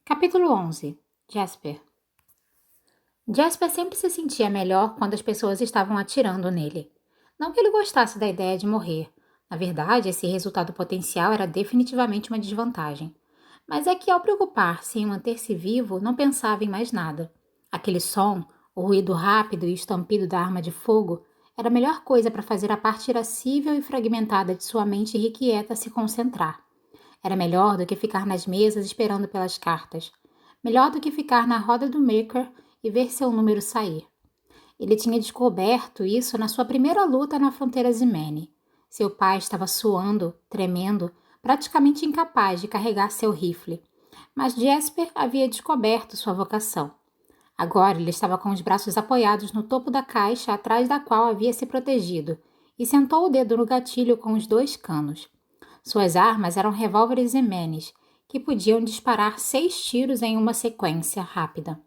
Capítulo 11. Jasper. Jasper sempre se sentia melhor quando as pessoas estavam atirando nele. Não que ele gostasse da ideia de morrer. Na verdade, esse resultado potencial era definitivamente uma desvantagem. Mas é que ao preocupar-se em manter-se vivo, não pensava em mais nada. Aquele som, o ruído rápido e o estampido da arma de fogo, era a melhor coisa para fazer a parte irascível e fragmentada de sua mente irrequieta se concentrar. Era melhor do que ficar nas mesas esperando pelas cartas. Melhor do que ficar na roda do Maker e ver seu número sair. Ele tinha descoberto isso na sua primeira luta na fronteira Zimene. Seu pai estava suando, tremendo, praticamente incapaz de carregar seu rifle. Mas Jasper havia descoberto sua vocação. Agora ele estava com os braços apoiados no topo da caixa atrás da qual havia se protegido e sentou o dedo no gatilho com os 2 canos. Suas armas eram revólveres Ximenes, que podiam disparar 6 tiros em uma sequência rápida.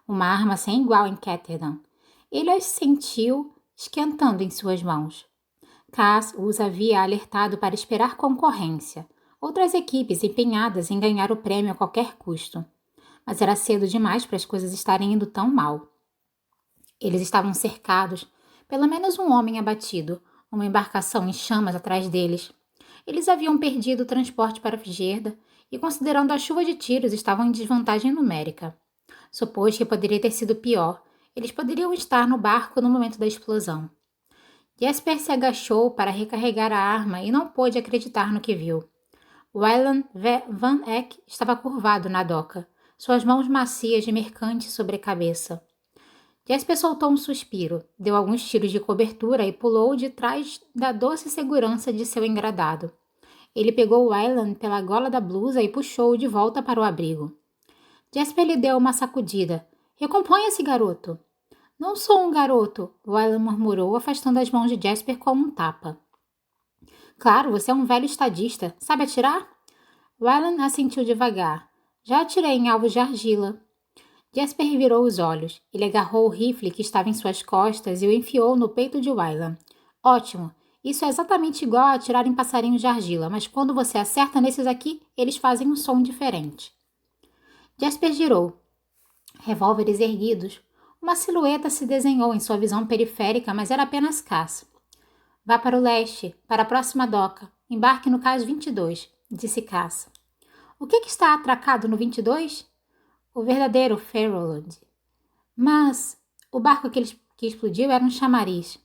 Uma arma sem igual em Ketterdam. Ele as sentiu esquentando em suas mãos. Cass os havia alertado para esperar concorrência, outras equipes empenhadas em ganhar o prêmio a qualquer custo. Mas era cedo demais para as coisas estarem indo tão mal. Eles estavam cercados, pelo menos um homem abatido, uma embarcação em chamas atrás deles. Eles haviam perdido o transporte para Figerda e, considerando a chuva de tiros, estavam em desvantagem numérica. Supôs que poderia ter sido pior. Eles poderiam estar no barco no momento da explosão. Jasper se agachou para recarregar a arma e não pôde acreditar no que viu. Wylan Van Eck estava curvado na doca, suas mãos macias de mercante sobre a cabeça. Jasper soltou um suspiro, deu alguns tiros de cobertura e pulou de trás da doce segurança de seu engradado. Ele pegou Wylan pela gola da blusa e puxou-o de volta para o abrigo. Jasper lhe deu uma sacudida. Recomponha-se, garoto. Não sou um garoto, Wylan murmurou, afastando as mãos de Jasper com um tapa. Claro, você é um velho estadista. Sabe atirar? Wylan assentiu devagar. Já atirei em alvos de argila. Jasper virou os olhos. Ele agarrou o rifle que estava em suas costas e o enfiou no peito de Wylan. Ótimo. Isso é exatamente igual a atirar em passarinhos de argila, mas quando você acerta nesses aqui, eles fazem um som diferente. Jasper girou. Revólveres erguidos. Uma silhueta se desenhou em sua visão periférica, mas era apenas Cass. Vá para o leste, para a próxima doca. Embarque no cais 22, disse Cass. O que está atracado no 22? O verdadeiro Fairwood. Mas o barco que explodiu era um chamariz.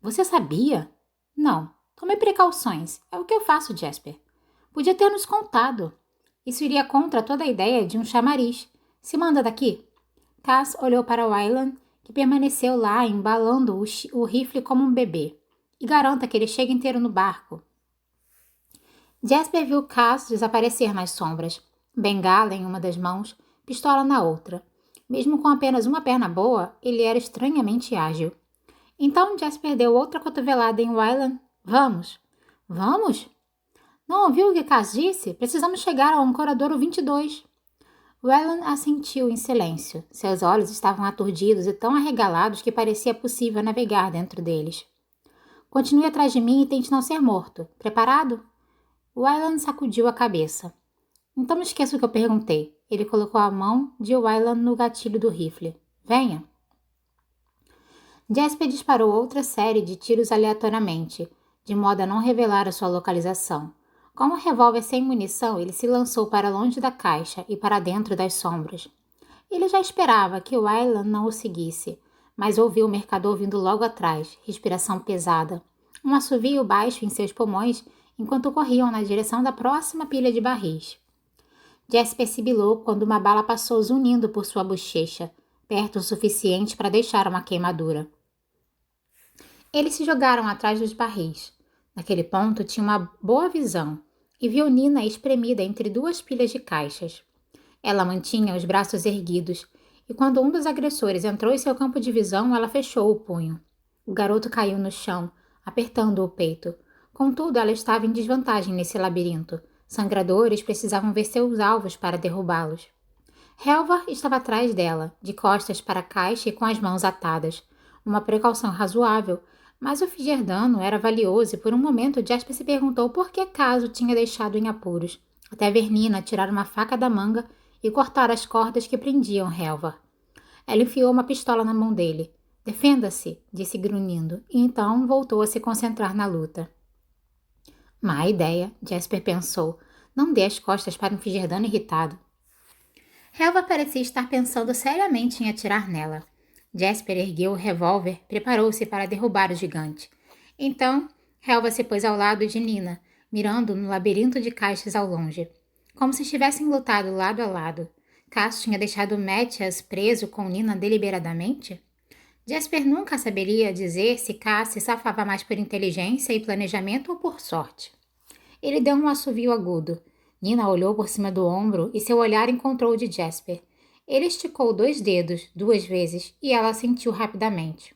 Você sabia? Não. Tome precauções. É o que eu faço, Jasper. Podia ter nos contado. Isso iria contra toda a ideia de um chamariz. Se manda daqui. Cass olhou para Wylan, que permaneceu lá embalando o rifle como um bebê. E garanta que ele chegue inteiro no barco. Jasper viu Cass desaparecer nas sombras. Bengala em uma das mãos, pistola na outra. Mesmo com apenas uma perna boa, ele era estranhamente ágil. Então Jasper deu outra cotovelada em Wylan. Vamos. Vamos? Não ouviu o que Cass disse? Precisamos chegar ao ancoradouro 22. Wylan assentiu em silêncio. Seus olhos estavam aturdidos e tão arregalados que parecia possível navegar dentro deles. Continue atrás de mim e tente não ser morto. Preparado? Wylan sacudiu a cabeça. Então não esqueça o que eu perguntei. Ele colocou a mão de Wylan no gatilho do rifle. Venha. Jasper disparou outra série de tiros aleatoriamente, de modo a não revelar a sua localização. Com um revólver sem munição, ele se lançou para longe da caixa e para dentro das sombras. Ele já esperava que Wylan não o seguisse, mas ouviu o mercador vindo logo atrás, respiração pesada, um assovio baixo em seus pulmões enquanto corriam na direção da próxima pilha de barris. Jasper sibilou quando uma bala passou zunindo por sua bochecha, perto o suficiente para deixar uma queimadura. Eles se jogaram atrás dos barris. Naquele ponto tinha uma boa visão e viu Nina espremida entre 2 pilhas de caixas. Ela mantinha os braços erguidos e quando um dos agressores entrou em seu campo de visão, ela fechou o punho. O garoto caiu no chão, apertando o peito. Contudo, ela estava em desvantagem nesse labirinto. Sangradores precisavam ver seus alvos para derrubá-los. Helvar estava atrás dela, de costas para a caixa e com as mãos atadas. Uma precaução razoável, mas o Figerdano era valioso e por um momento Jasper se perguntou por que Caso tinha deixado em apuros, até ver Nina tirar uma faca da manga e cortar as cordas que prendiam Helva. Ela enfiou uma pistola na mão dele. Defenda-se, disse grunhindo, e então voltou a se concentrar na luta. Má ideia, Jasper pensou. Não dê as costas para um Figerdano irritado. Helva parecia estar pensando seriamente em atirar nela. Jasper ergueu o revólver, preparou-se para derrubar o gigante. Então, Helva se pôs ao lado de Nina, mirando no labirinto de caixas ao longe. Como se tivessem lutado lado a lado. Cass tinha deixado Mathias preso com Nina deliberadamente? Jasper nunca saberia dizer se Cass se safava mais por inteligência e planejamento ou por sorte. Ele deu um assovio agudo. Nina olhou por cima do ombro e seu olhar encontrou o de Jasper. Ele esticou 2 dedos, 2 vezes, e ela assentiu rapidamente.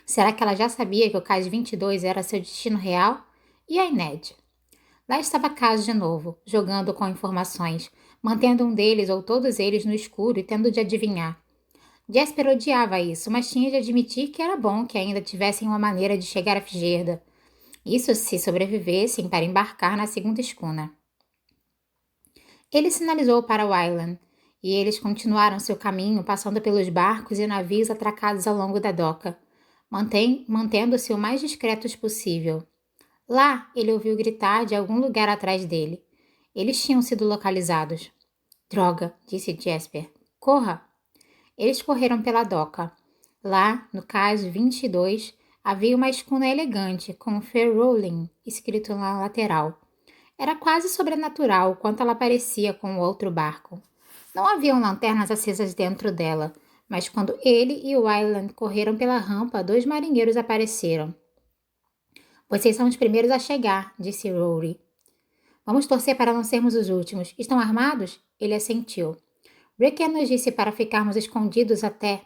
Será que ela já sabia que o Cais 22 era seu destino real? E a Ned? Lá estava Cass de novo, jogando com informações, mantendo um deles ou todos eles no escuro e tendo de adivinhar. Jasper odiava isso, mas tinha de admitir que era bom que ainda tivessem uma maneira de chegar a Figerda. Isso se sobrevivessem para embarcar na segunda escuna. Ele sinalizou para Wylan, e eles continuaram seu caminho, passando pelos barcos e navios atracados ao longo da doca, mantendo-se o mais discretos possível. Lá, ele ouviu gritar de algum lugar atrás dele. Eles tinham sido localizados. Droga, disse Jasper. Corra! Eles correram pela doca. Lá, no cais 22, havia uma escuna elegante, com Fair Rolling escrito na lateral. Era quase sobrenatural quanto ela parecia com o outro barco. Não haviam lanternas acesas dentro dela, mas quando ele e Wylan correram pela rampa, 2 marinheiros apareceram. Vocês são os primeiros a chegar, disse Rory. Vamos torcer para não sermos os últimos. Estão armados? Ele assentiu. Rickon nos disse para ficarmos escondidos até...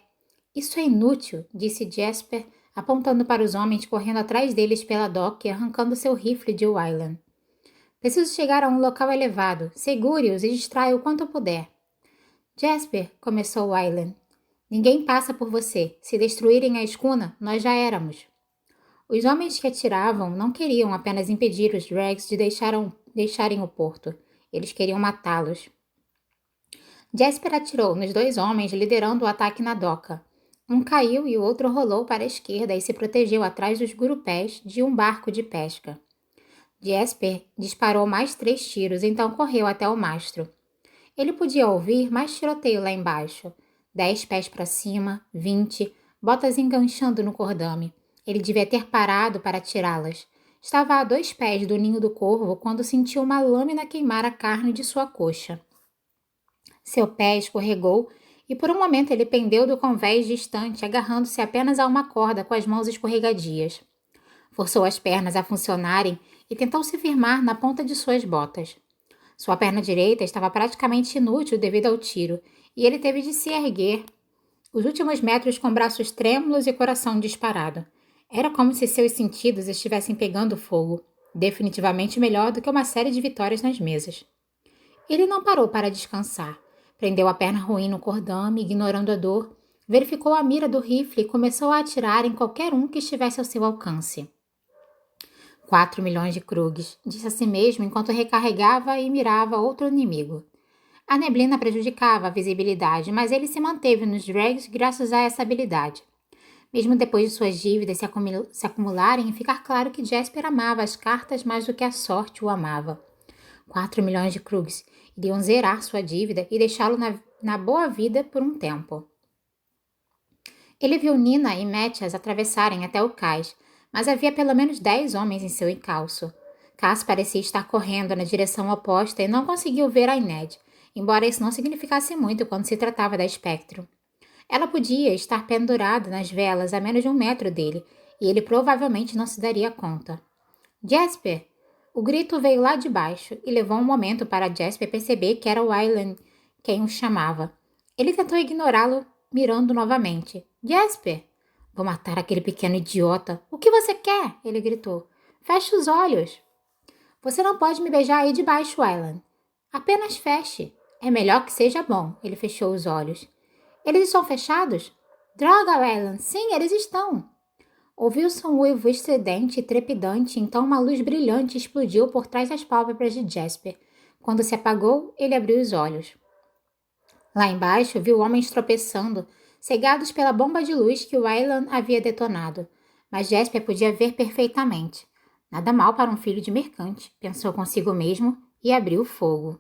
Isso é inútil, disse Jasper, apontando para os homens correndo atrás deles pela doca e arrancando seu rifle de Wylan. Preciso chegar a um local elevado. Segure-os e distraia o quanto puder. Jasper, começou Wylan. Ninguém passa por você. Se destruírem a escuna, nós já éramos. Os homens que atiravam não queriam apenas impedir os Dregs de deixarem o porto. Eles queriam matá-los. Jasper atirou nos 2 homens liderando o ataque na doca. Um caiu e o outro rolou para a esquerda e se protegeu atrás dos gurupés de um barco de pesca. Jasper disparou mais 3 tiros, então correu até o mastro. Ele podia ouvir mais tiroteio lá embaixo. 10 pés para cima, 20, botas enganchando no cordame. Ele devia ter parado para atirá-las. Estava a 2 pés do ninho do corvo quando sentiu uma lâmina queimar a carne de sua coxa. Seu pé escorregou e por um momento ele pendeu do convés distante, agarrando-se apenas a uma corda com as mãos escorregadias. Forçou as pernas a funcionarem e tentou se firmar na ponta de suas botas. Sua perna direita estava praticamente inútil devido ao tiro, e ele teve de se erguer os últimos metros com braços trêmulos e coração disparado. Era como se seus sentidos estivessem pegando fogo, definitivamente melhor do que uma série de vitórias nas mesas. Ele não parou para descansar. Prendeu a perna ruim no cordame, ignorando a dor, verificou a mira do rifle e começou a atirar em qualquer um que estivesse ao seu alcance. 4 milhões de Krugs, disse a si mesmo enquanto recarregava e mirava outro inimigo. A neblina prejudicava a visibilidade, mas ele se manteve nos Dregs graças a essa habilidade. Mesmo depois de suas dívidas se acumularem e ficar claro que Jasper amava as cartas mais do que a sorte o amava. 4 milhões de Krugs iriam zerar sua dívida e deixá-lo na boa vida por um tempo. Ele viu Nina e Mathias atravessarem até o cais, mas havia pelo menos 10 homens em seu encalço. Cass parecia estar correndo na direção oposta e não conseguiu ver a Ned, embora isso não significasse muito quando se tratava da Spectro. Ela podia estar pendurada nas velas a menos de 1 metro dele, e ele provavelmente não se daria conta. Jasper! O grito veio lá de baixo e levou um momento para Jasper perceber que era Wylan quem o chamava. Ele tentou ignorá-lo, mirando novamente. Jasper! Vou matar aquele pequeno idiota. O que você quer? Ele gritou. Feche os olhos. Você não pode me beijar aí de baixo, Wylan. Apenas feche. É melhor que seja bom. Ele fechou os olhos. Eles estão fechados? Droga, Wylan. Sim, eles estão. Ouviu-se um uivo estridente e trepidante, então uma luz brilhante explodiu por trás das pálpebras de Jasper. Quando se apagou, ele abriu os olhos. Lá embaixo, viu homens tropeçando, cegados pela bomba de luz que o Aylan havia detonado. Mas Jasper podia ver perfeitamente. Nada mal para um filho de mercante, pensou consigo mesmo e abriu fogo.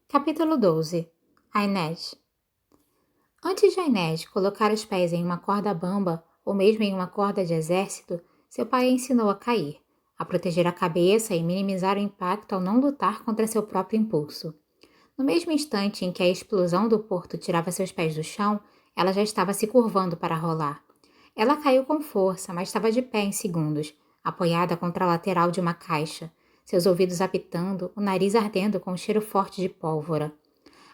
Capítulo 12. A Inês. Antes de Inês colocar os pés em uma corda bamba ou mesmo em uma corda de exército, seu pai a ensinou a cair, a proteger a cabeça e minimizar o impacto ao não lutar contra seu próprio impulso. No mesmo instante em que a explosão do porto tirava seus pés do chão, ela já estava se curvando para rolar. Ela caiu com força, mas estava de pé em segundos, apoiada contra a lateral de uma caixa, seus ouvidos apitando, o nariz ardendo com um cheiro forte de pólvora.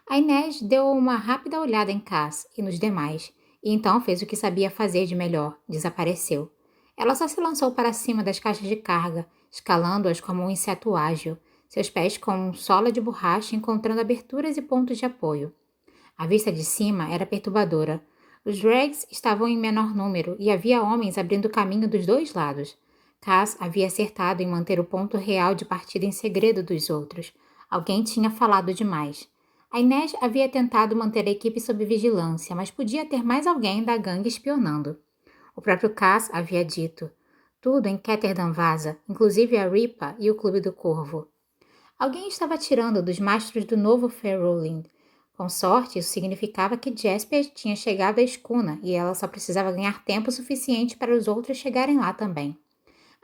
A Inês deu uma rápida olhada em Cass e nos demais, e então fez o que sabia fazer de melhor, desapareceu. Ela só se lançou para cima das caixas de carga, escalando-as como um inseto ágil, seus pés com sola de borracha encontrando aberturas e pontos de apoio. A vista de cima era perturbadora. Os Dregs estavam em menor número e havia homens abrindo caminho dos dois lados. Cass havia acertado em manter o ponto real de partida em segredo dos outros. Alguém tinha falado demais. A Inês havia tentado manter a equipe sob vigilância, mas podia ter mais alguém da gangue espionando. O próprio Cass havia dito. Tudo em Ketterdam vaza, inclusive a Ripa e o Clube do Corvo. Alguém estava tirando dos mastros do novo Fairrowland. Com sorte, isso significava que Jasper tinha chegado à escuna e ela só precisava ganhar tempo suficiente para os outros chegarem lá também.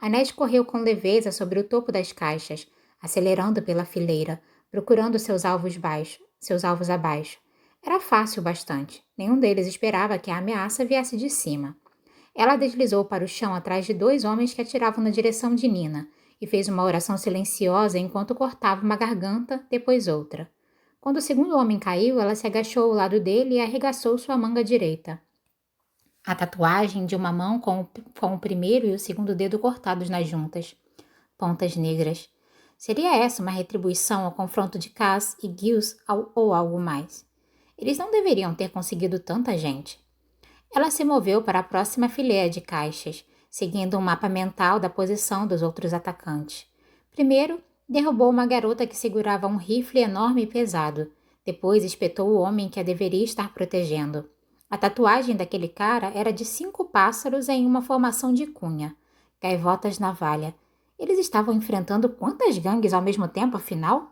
A Ned correu com leveza sobre o topo das caixas, acelerando pela fileira, procurando seus alvos abaixo. Era fácil bastante. Nenhum deles esperava que a ameaça viesse de cima. Ela deslizou para o chão atrás de dois homens que atiravam na direção de Nina e fez uma oração silenciosa enquanto cortava uma garganta, depois outra. Quando o segundo homem caiu, ela se agachou ao lado dele e arregaçou sua manga direita. A tatuagem de uma mão com o primeiro e o segundo dedo cortados nas juntas. Pontas negras. Seria essa uma retribuição ao confronto de Cass e Gilles ou algo mais? Eles não deveriam ter conseguido tanta gente. Ela se moveu para a próxima fileira de caixas, seguindo um mapa mental da posição dos outros atacantes. Primeiro, derrubou uma garota que segurava um rifle enorme e pesado. Depois espetou o homem que a deveria estar protegendo. A tatuagem daquele cara era de 5 pássaros em uma formação de cunha. Gaivotas navalha. Eles estavam enfrentando quantas gangues ao mesmo tempo, afinal?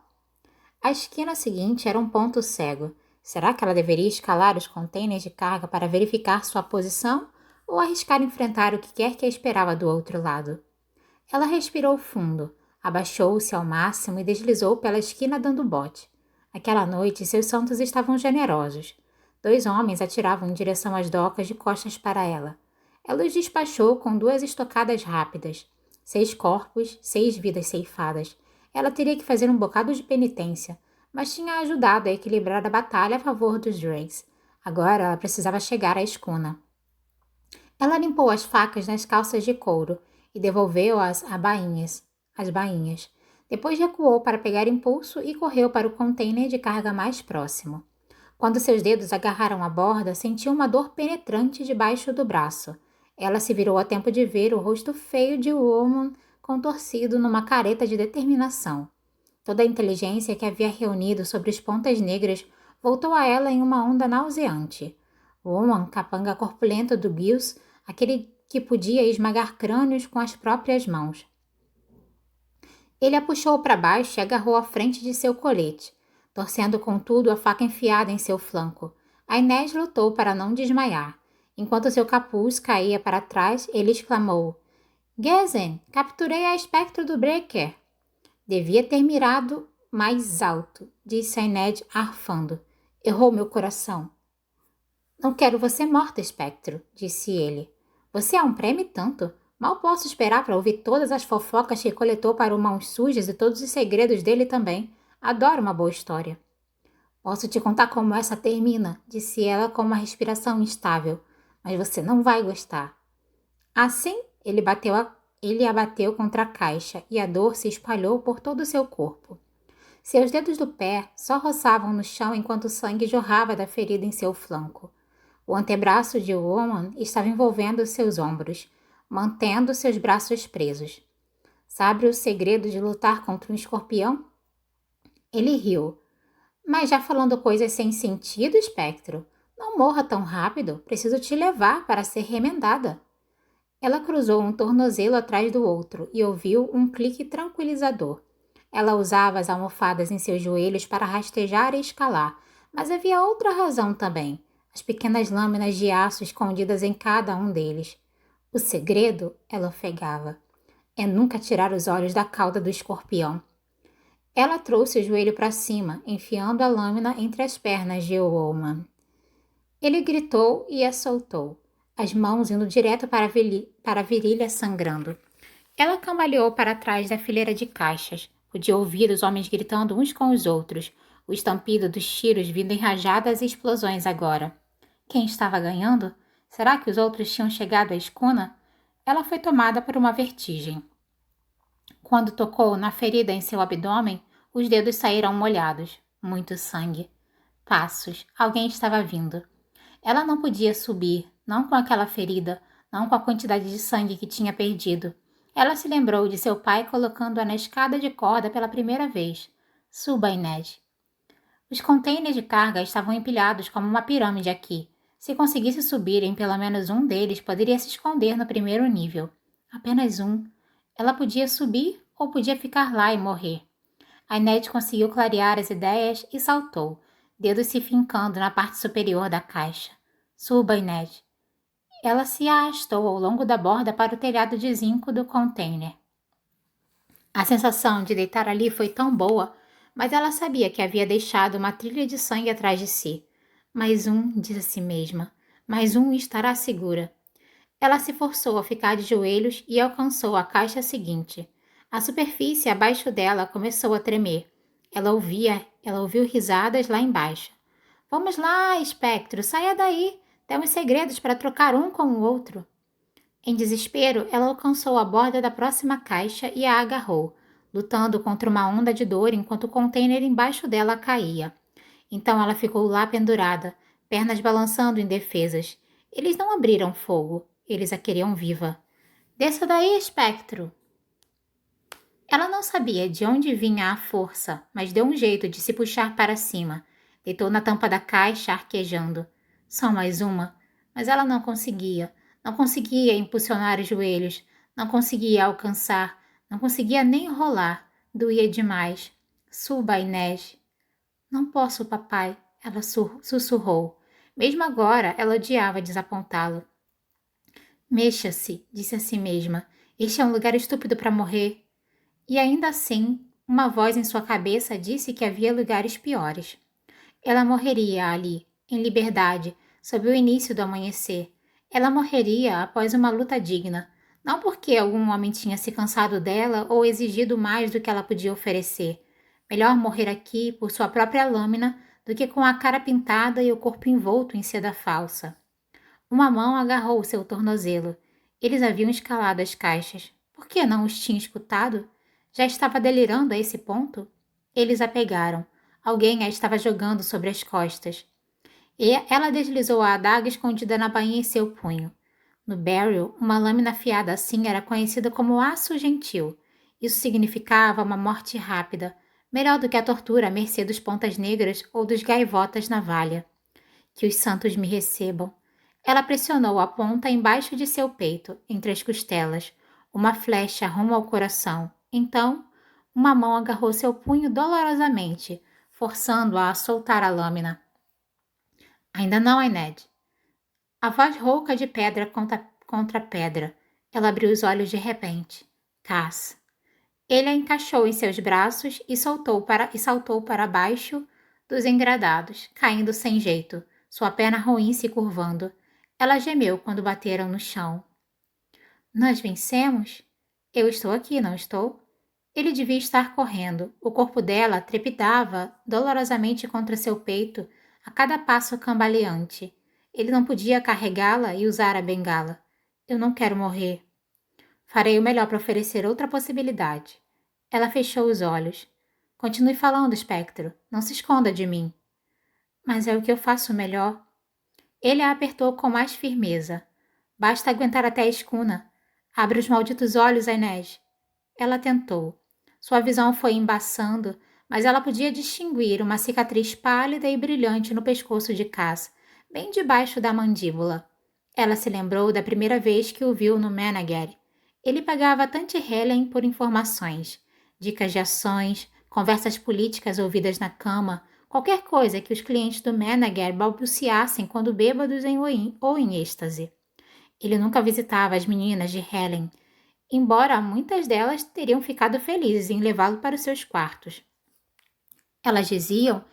A esquina seguinte era um ponto cego. Será que ela deveria escalar os contêineres de carga para verificar sua posição ou arriscar enfrentar o que quer que a esperava do outro lado? Ela respirou fundo, abaixou-se ao máximo e deslizou pela esquina dando bote. Aquela noite, seus santos estavam generosos. 2 homens atiravam em direção às docas de costas para ela. Ela os despachou com 2 estocadas rápidas. 6 corpos, 6 vidas ceifadas. Ela teria que fazer um bocado de penitência, mas tinha ajudado a equilibrar a batalha a favor dos Dregs. Agora ela precisava chegar à escuna. Ela limpou as facas nas calças de couro e devolveu-as às bainhas. Depois recuou para pegar impulso e correu para o container de carga mais próximo. Quando seus dedos agarraram a borda, sentiu uma dor penetrante debaixo do braço. Ela se virou a tempo de ver o rosto feio de Woman contorcido numa careta de determinação. Toda a inteligência que havia reunido sobre as pontas negras voltou a ela em uma onda nauseante. Woman, capanga corpulento do Gilles, aquele que podia esmagar crânios com as próprias mãos. Ele a puxou para baixo e agarrou a frente de seu colete, torcendo contudo a faca enfiada em seu flanco. A Inês lutou para não desmaiar. Enquanto seu capuz caía para trás, ele exclamou: Gezen, capturei a espectro do Breaker. Devia ter mirado mais alto, disse a Inês arfando. Errou meu coração. Não quero você morta, espectro, disse ele. Você é um prêmio tanto. Mal posso esperar para ouvir todas as fofocas que coletou para o Mãos Sujas e todos os segredos dele também. Adoro uma boa história. Posso te contar como essa termina, disse ela com uma respiração instável. Mas você não vai gostar. Assim, ele a bateu contra a caixa e a dor se espalhou por todo o seu corpo. Seus dedos do pé só roçavam no chão enquanto o sangue jorrava da ferida em seu flanco. O antebraço de Woman estava envolvendo seus ombros, mantendo seus braços presos. Sabe o segredo de lutar contra um escorpião? Ele riu. Mas já falando coisas sem sentido, espectro, não morra tão rápido, preciso te levar para ser remendada. Ela cruzou um tornozelo atrás do outro e ouviu um clique tranquilizador. Ela usava as almofadas em seus joelhos para rastejar e escalar, mas havia outra razão também: as pequenas lâminas de aço escondidas em cada um deles. O segredo, ela ofegava, é nunca tirar os olhos da cauda do escorpião. Ela trouxe o joelho para cima, enfiando a lâmina entre as pernas de Woman. Ele gritou e a soltou, as mãos indo direto para a virilha sangrando. Ela cambaleou para trás da fileira de caixas. Podia ouvir os homens gritando uns com os outros, o estampido dos tiros vindo em rajadas e explosões agora. Quem estava ganhando? Será que os outros tinham chegado à escuna? Ela foi tomada por uma vertigem. Quando tocou na ferida em seu abdômen, os dedos saíram molhados. Muito sangue. Passos. Alguém estava vindo. Ela não podia subir, não com aquela ferida, não com a quantidade de sangue que tinha perdido. Ela se lembrou de seu pai colocando-a na escada de corda pela primeira vez. Suba, Inês. Os contêineres de carga estavam empilhados como uma pirâmide aqui. Se conseguisse subir em pelo menos um deles, poderia se esconder no primeiro nível. Apenas um. Ela podia subir ou podia ficar lá e morrer. A Inês conseguiu clarear as ideias e saltou, dedos se fincando na parte superior da caixa. Suba, Inês. Ela se arrastou ao longo da borda para o telhado de zinco do container. A sensação de deitar ali foi tão boa, mas ela sabia que havia deixado uma trilha de sangue atrás de si. Mais um, disse a si mesma. Mais um estará segura. Ela se forçou a ficar de joelhos e alcançou a caixa seguinte. A superfície abaixo dela começou a tremer. Ela ouviu risadas lá embaixo. Vamos lá, espectro, saia daí. Temos segredos para trocar um com o outro. Em desespero, ela alcançou a borda da próxima caixa e a agarrou, lutando contra uma onda de dor enquanto o container embaixo dela caía. Então ela ficou lá pendurada, pernas balançando indefesas. Eles não abriram fogo, eles a queriam viva. Desça daí, espectro! Ela não sabia de onde vinha a força, mas deu um jeito de se puxar para cima. Deitou na tampa da caixa, arquejando. Só mais uma, mas ela não conseguia. Não conseguia impulsionar os joelhos, não conseguia alcançar, não conseguia nem rolar. Doía demais. Suba, Inês. Não posso, papai, ela sussurrou. Mesmo agora, ela odiava desapontá-lo. Mexa-se, disse a si mesma. Este é um lugar estúpido para morrer. E ainda assim, uma voz em sua cabeça disse que havia lugares piores. Ela morreria ali, em liberdade, sob o início do amanhecer. Ela morreria após uma luta digna, não porque algum homem tinha se cansado dela ou exigido mais do que ela podia oferecer. Melhor morrer aqui por sua própria lâmina do que com a cara pintada e o corpo envolto em seda falsa. Uma mão agarrou seu tornozelo. Eles haviam escalado as caixas. Por que não os tinha escutado? Já estava delirando a esse ponto? Eles a pegaram. Alguém a estava jogando sobre as costas. E ela deslizou a adaga escondida na bainha em seu punho. No Beryl, uma lâmina afiada assim era conhecida como aço gentil. Isso significava uma morte rápida, melhor do que a tortura à mercê dos pontas negras ou dos gaivotas na valha. Que os santos me recebam. Ela pressionou a ponta embaixo de seu peito, entre as costelas, uma flecha rumo ao coração. Então, uma mão agarrou seu punho dolorosamente, forçando-a a soltar a lâmina. Ainda não, Inês. A voz rouca de pedra contra pedra. Ela abriu os olhos de repente. Cass. Ele a encaixou em seus braços e saltou para baixo dos engradados, caindo sem jeito, sua perna ruim se curvando. Ela gemeu quando bateram no chão. Nós vencemos? Eu estou aqui, não estou? Ele devia estar correndo. O corpo dela trepidava dolorosamente contra seu peito a cada passo cambaleante. Ele não podia carregá-la e usar a bengala. Eu não quero morrer. Farei o melhor para oferecer outra possibilidade. Ela fechou os olhos. Continue falando, espectro. Não se esconda de mim. Mas é o que eu faço melhor. Ele a apertou com mais firmeza. Basta aguentar até a escuna. Abre os malditos olhos, Inês. Ela tentou. Sua visão foi embaçando, mas ela podia distinguir uma cicatriz pálida e brilhante no pescoço de Cass, bem debaixo da mandíbula. Ela se lembrou da primeira vez que o viu no Menager. Ele pagava a Tante Helen por informações, dicas de ações, conversas políticas ouvidas na cama, qualquer coisa que os clientes do Menager balbuciassem quando bêbados ou em êxtase. Ele nunca visitava as meninas de Helen, embora muitas delas teriam ficado felizes em levá-lo para os seus quartos. Elas diziam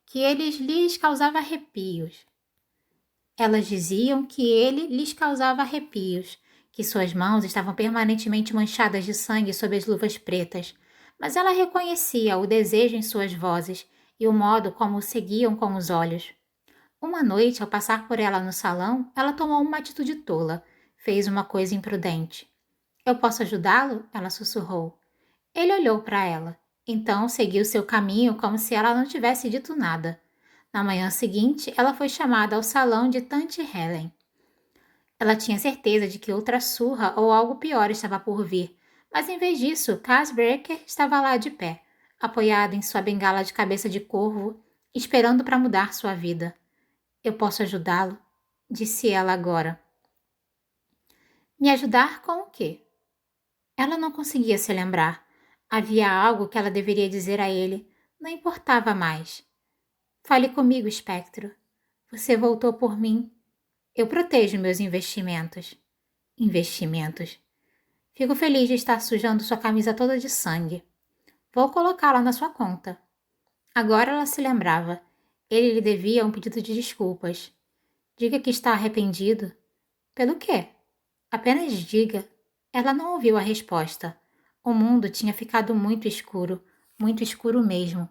que ele lhes causava arrepios. Que suas mãos estavam permanentemente manchadas de sangue sob as luvas pretas, mas ela reconhecia o desejo em suas vozes e o modo como o seguiam com os olhos. Uma noite, ao passar por ela no salão, ela tomou uma atitude tola. Fez uma coisa imprudente. Eu posso ajudá-lo? Ela sussurrou. Ele olhou para ela. Então seguiu seu caminho como se ela não tivesse dito nada. Na manhã seguinte, ela foi chamada ao salão de Tante Helen. Ela tinha certeza de que outra surra ou algo pior estava por vir, mas em vez disso, Cass Breaker estava lá de pé, apoiada em sua bengala de cabeça de corvo, esperando para mudar sua vida. Eu posso ajudá-lo? Disse ela agora. Me ajudar com o quê? Ela não conseguia se lembrar. Havia algo que ela deveria dizer a ele. Não importava mais. Fale comigo, espectro. Você voltou por mim. Eu protejo meus investimentos. Investimentos. Fico feliz de estar sujando sua camisa toda de sangue. Vou colocá-la na sua conta. Agora ela se lembrava. Ele lhe devia um pedido de desculpas. Diga que está arrependido. Pelo quê? Apenas diga. Ela não ouviu a resposta. O mundo tinha ficado muito escuro mesmo.